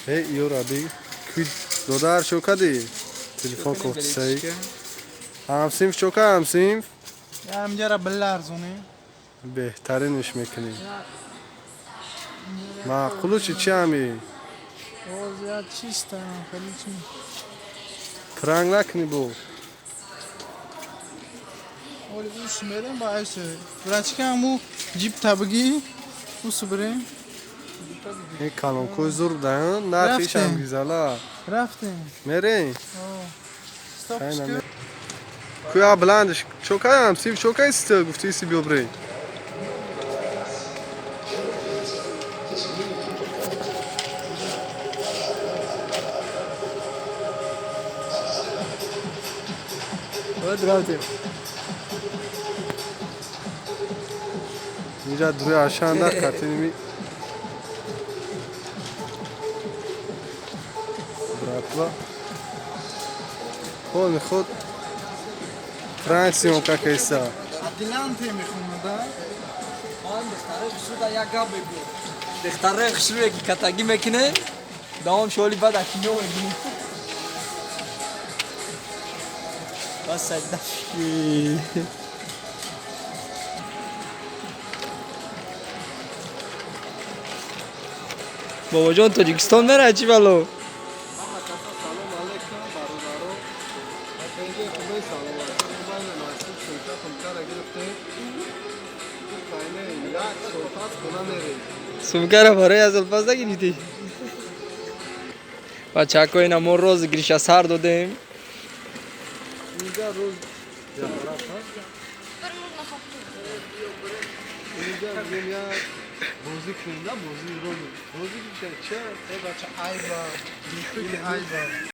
Hey, Yorabi. Quid dodar shokadi. Telefon kortsay. Hamsim shoka hamsim. هم جرى بالارزوني بهترینش میکنی. معقولو چی همی؟ او زیاد چیسته خیلی چی پرنگ نکنی بو. اولی اوش میرم با ایسه برای که همو جیب تبگی اوش بریم این کلانکوی زور دهن نرخیش هم گیزالا. رفتیم میری؟ ستاپش خیلی کرد کویا بلندش شوکای همسیم شوکای است گفتی سی بیابری. باید رفتیم اینجا دوی عشان در کتینی می. براتلا. خود پرنگ سیمون که کیسا. ادلانتی میخونه دا آن دختره خشودا یک گاب بگو دختره خشو یکی کتگی میکنه دوام شولی بعد اکنو میگی بس سجده بابا جان تاجیکستان میره چی بلو سمکره برای از الفاظ نگیریدی بچه ها اینا ما روز گریشا سر دادیم اینجا روز اینجا روزی کنیم نه روزی روزی چه؟ بچه ای با